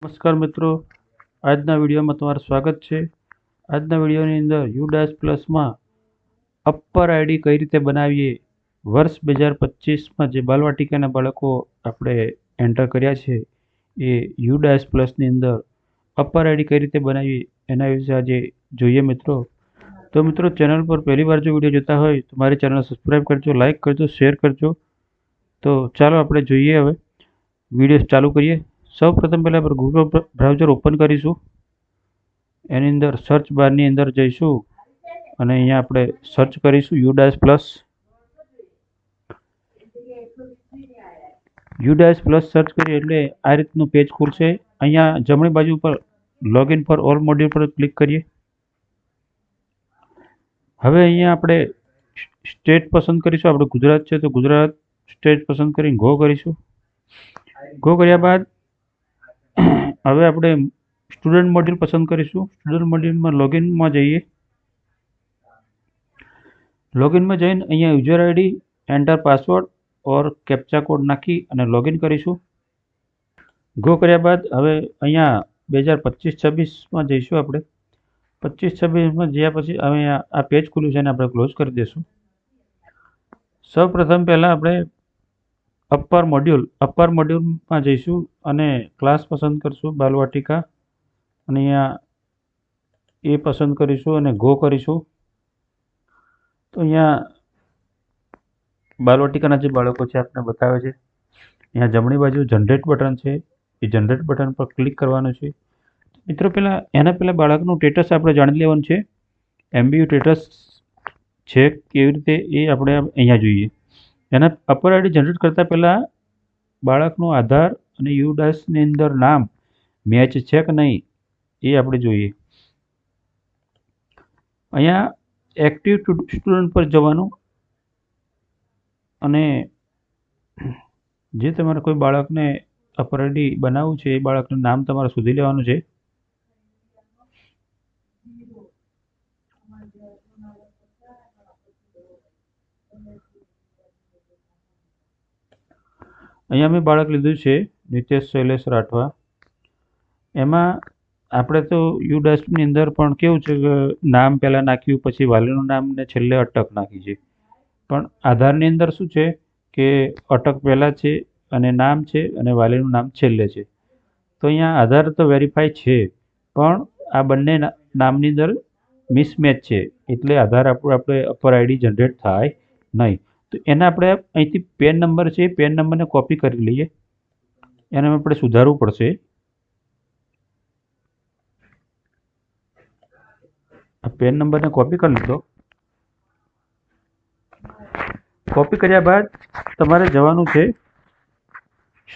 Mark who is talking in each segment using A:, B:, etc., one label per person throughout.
A: નમસ્કાર મિત્રો, આજના વિડીયોમાં તમારું સ્વાગત છે। આજના વિડીયોની અંદર યુડાસ પ્લસમાં અપર આઈડી કઈ રીતે બનાવીએ, વર્ષ 2025માં જે બાલવાટિકાના બાળકો આપણે એન્ટર કર્યા છે એ યુડાસ પ્લસની અંદર અપર આઈડી કઈ રીતે બનાવીએ એના વિશે આજે જોઈએ મિત્રો। તો મિત્રો, ચેનલ પર પહેલી વાર જો વિડીયો જોતા હોય તો મારી ચેનલ સબસ્ક્રાઈબ કરજો, લાઇક કરજો, શેર કરજો। તો ચાલો આપણે જોઈએ, હવે વિડીયો ચાલુ કરીએ। સૌ પ્રથમ પહેલાં આપણે ગૂગલ બ્રાઉઝર ઓપન કરીશું। એની અંદર સર્ચ બારની અંદર જઈશું અને અહીંયા આપણે સર્ચ કરીશું યુડાસ પ્લસ। યુડાસ પ્લસ સર્ચ કરીએ એટલે આ રીતનું પેજ ખુલશે। અહીંયા જમણી બાજુ પર લોગિન ફોર ઓલ મોડ્યુલ પર ક્લિક કરીએ। હવે અહીંયા આપણે સ્ટેટ પસંદ કરીશું। આપણે ગુજરાત છે તો ગુજરાત સ્ટેટ પસંદ કરીને ગો કરીશું। ગો કર્યા બાદ હવે આપણે સ્ટુડન્ટ મોડ્યુલ પસંદ કરીશું। સ્ટુડન્ટ મોડ્યુલમાં લોગિનમાં જઈએ। લોગિનમાં જઈને અહીંયા યુઝર આઈડી, એન્ટર પાસવર્ડ ઓર કેપ્ચા કોડ નાખી અને લોગિન કરીશું। ગો કર્યા બાદ હવે અહીંયા 2025-26માં જઈશું। આપણે 25-26માં જ્યાં પછી અહીંયા આ પેજ ખુલ્યું છે એને આપણે ક્લોઝ કરી દઈશું। સૌ પ્રથમ પહેલાં આપણે અપર મોડ્યુલમાં જઈશું અને ક્લાસ પસંદ કરીશું બાલવાટિકા, અને અહીંયા એ પસંદ કરીશું અને ગો કરીશું। તો અહીંયા બાલવાટિકાના જે બાળકો છે આપણે બતાવે છે। અહીંયા જમણી બાજુ જનરેટ બટન છે, એ જનરેટ બટન પર ક્લિક કરવાનું છે। મિત્રો, એના પહેલાં બાળકનું સ્ટેટસ આપણે જાણી લેવાનું છે। MBU સ્ટેટસ છે કેવી રીતે એ આપણે અહીંયા જોઈએ। એના અપર આઈડી જનરેટ કરતાં પહેલાં બાળકનું આધાર અને યુડાસની અંદર નામ મેચ છે કે નહીં એ આપણે જોઈએ। અહીંયા એક્ટિવ સ્ટુડન્ટ પર જવાનું અને જે તમારે કોઈ બાળકને અપર આઈડી બનાવવું છે એ બાળકનું નામ તમારે શોધી લેવાનું છે। અહીંયા મેં બાળક લીધું છે નિતેશ શૈલેષ રાઠવા। એમાં આપણે તો યુડાસની અંદર પણ કેવું છે કે નામ પહેલાં નાખ્યું, પછી વાલીનું નામ ને છેલ્લે અટક નાખી છે। પણ આધારની અંદર શું છે કે અટક પહેલાં છે અને નામ છે અને વાલીનું નામ છેલ્લે છે। તો અહીંયા આધાર તો વેરીફાઈ છે, પણ આ બંને નામની અંદર મિસમેચ છે, એટલે આધાર આપણે અપર આઈડી જનરેટ થાય નહીં। તો એને આપણે અહીંથી પેન નંબર છે, પેન નંબરને કોપી કરી લઈએ। એને આપણે સુધારવું પડશે। આ પેન નંબરને કોપી કરી લીધો। કોપી કર્યા બાદ તમારે જવાનું છે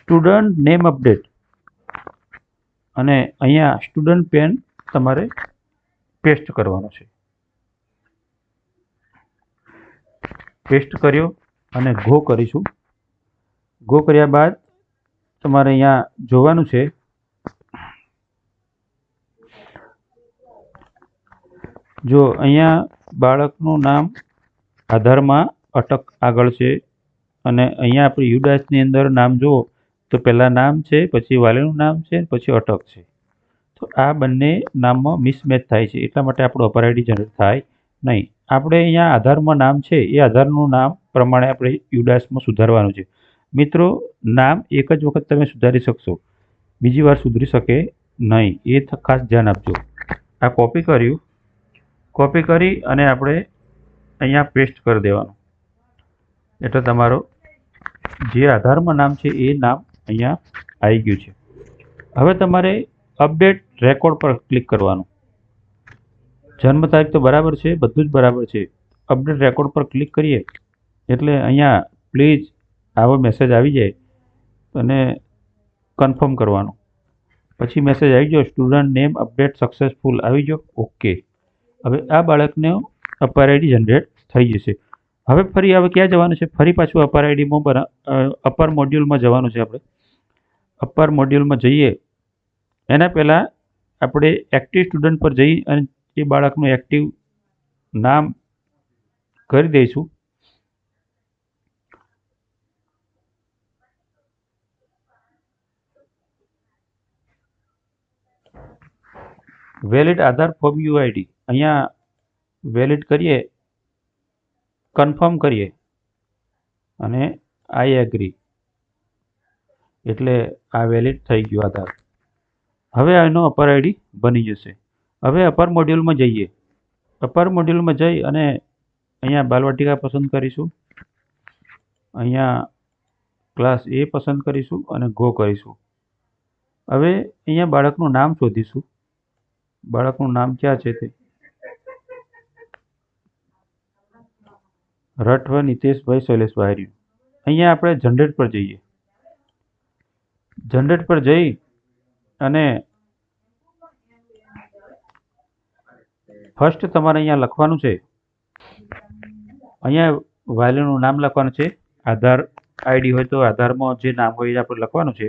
A: સ્ટુડન્ટ નેમ અપડેટ, અને અહીંયા સ્ટુડન્ટ પેન તમારે પેસ્ટ કરવાનો છે। પેસ્ટ કર્યો અને ગો કરીશું। ગો કર્યા બાદ તમારે અહીંયા જોવાનું છે જો અહીંયા બાળકનું નામ આધારમાં અટક આગળ છે, અને અહીંયા આપણે યુડાસની અંદર નામ જુઓ તો પહેલાં નામ છે, પછી વાલીનું નામ છે, પછી અટક છે। તો આ બંને નામમાં મિસમેચ થાય છે, એટલા માટે આપણું અપર આઈડી જનરેટ થાય નહીં। આપણે અહીંયા આધારમાં નામ છે એ આધારનું નામ પ્રમાણે આપણે યુડાસમાં સુધારવાનું છે। મિત્રો, નામ એક જ વખત તમે સુધારી શકશો, બીજી વાર સુધરી શકે નહીં, એ ખાસ ધ્યાન આપજો। આ કોપી કર્યું, કોપી કરી અને આપણે અહીંયા પેસ્ટ કરી દેવાનું, એટલે તમારો જે આધારમાં નામ છે એ નામ અહીંયા આવી ગયું છે। હવે તમારે અપડેટ રેકોર્ડ પર ક્લિક કરવાનું। જન્મ તારીખ તો બરાબર છે, બધું જ બરાબર છે। અપડેટ રેકોર્ડ પર ક્લિક કરીએ એટલે અહીંયા પ્લીઝ આવો મેસેજ આવી જાય અને કન્ફર્મ કરવાનું। પછી મેસેજ આવી ગયો સ્ટુડન્ટ નેમ અપડેટ સક્સેસફુલ આવી ગયો, ઓકે। હવે આ બાળકને અપર આઈડી જનરેટ થઈ જશે। હવે ફરી ક્યાં જવાનું છે? ફરી પાછું અપર આઈડીમાં અપર મોડ્યુલમાં જવાનું છે। આપણે અપર મોડ્યુલમાં જઈએ એના પહેલાં આપણે એક્ટિવ સ્ટુડન્ટ પર જઈ અને એ બાળકનું એક્ટિવ નામ કરી દઈશું। વેલિડ આધાર ફોર્મ યુઆઈડી અહીંયા વેલિડ કરીએ, કન્ફર્મ કરીએ અને આઈ એગ્રી એટલે આ વેલિડ થઈ ગયું આધાર. હવે એનો અપર આઈડી બની જશે. હવે અપર મોડ્યુલમાં જઈએ. અપર મોડ્યુલમાં જઈ અને અહીંયા બાલવાટિકા પસંદ કરીશું. અહીંયા ક્લાસ એ પસંદ કરીશું અને ગો કરીશું. હવે અહીંયા બાળકનું નામ શોધીશું. બાળકનું નામ ક્યાં છે તે રઠવા નીતેશભાઈ શૈલેષભાઈ રહ્યું. અહીંયા આપણે જનરેટ પર જઈએ. જનરેટ પર જઈ અને ફર્સ્ટ તમારે અહીંયા લખવાનું છે, અહીંયા વાલીનું નામ લખવાનું છે. આધાર આઈડી હોય તો આધારમાં જે નામ હોય એ આપણે લખવાનું છે.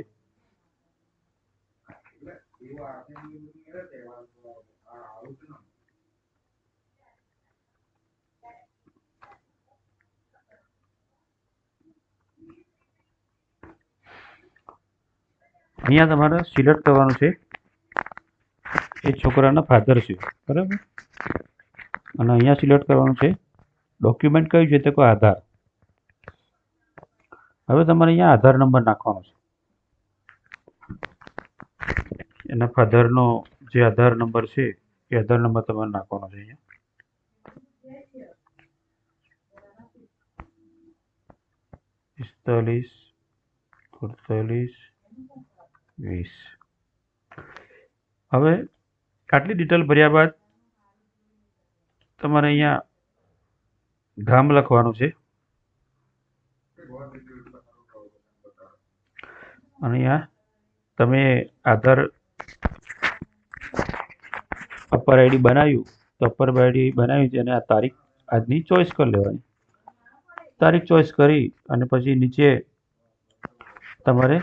A: અહીંયા તમારે સિલેક્ટ કરવાનું છે એ છોકરાના ફાધર છે, બરાબર. અને અહીંયા સિલેક્ટ કરવાનું છે ડોક્યુમેન્ટ કયું છે તે કોઈ આધાર. હવે તમારે અહીંયા આધાર નંબર નાખવાનો છે. એના ફાધરનો જે આધાર નંબર છે એ આધાર નંબર તમારે નાખવાનો છે. અહીંયા 45 48 20. હવે આટલી ડિટેલ ભર્યા બાદ તમારે અહીંયા ગામ લખવાનું છે અને અહીંયા તમે આધાર અપર આઈડી બનાવ્યું તો અપર આઈડી બનાવી છે અને આ તારીખ આજની ચોઈસ કરી લેવાની. તારીખ ચોઈસ કરી અને પછી નીચે તમારે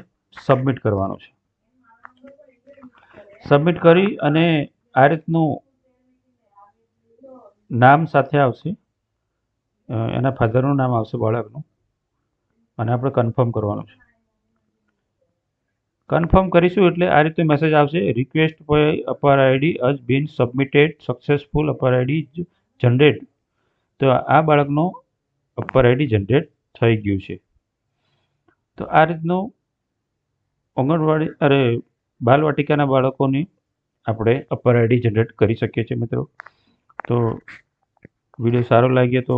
A: સબમિટ કરવાનું છે. સબમિટ કરી અને આ રીતનું નામ સાથે આવશે, એના ફાધરનું નામ આવશે બાળકનું અને આપણે કન્ફર્મ કરવાનું છે. કન્ફર્મ કરીશું એટલે આ રીતે મેસેજ આવશે, request for APAAR ID has been submitted successful. APAAR ID generate. તો આ બાળકનો અપર આઈડી જનરેટ થઈ ગયું છે. તો આ રીતનું આંગણવાડી બાલવાટિકાના બાળકોની આપણે અપર આઈડી જનરેટ કરી શકીએ છીએ મિત્રો. તો વિડીયો સારો લાગ્યો તો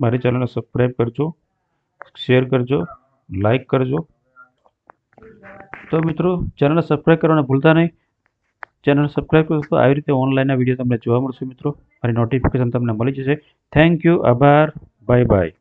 A: મારી ચેનલને સબસ્ક્રાઈબ કરજો, શેર કરજો, લાઈક કરજો. તો મિત્રો ચેનલને સબસ્ક્રાઈબ કરવાને ભૂલતા નહીં. ચેનલ સબસ્ક્રાઈબ કરશો તો આવી રીતે ઓનલાઈનના વિડીયો તમને જોવા મળશે મિત્રો. મારી નોટિફિકેશન તમને મળી જશે. Thank you. આભાર. Bye by.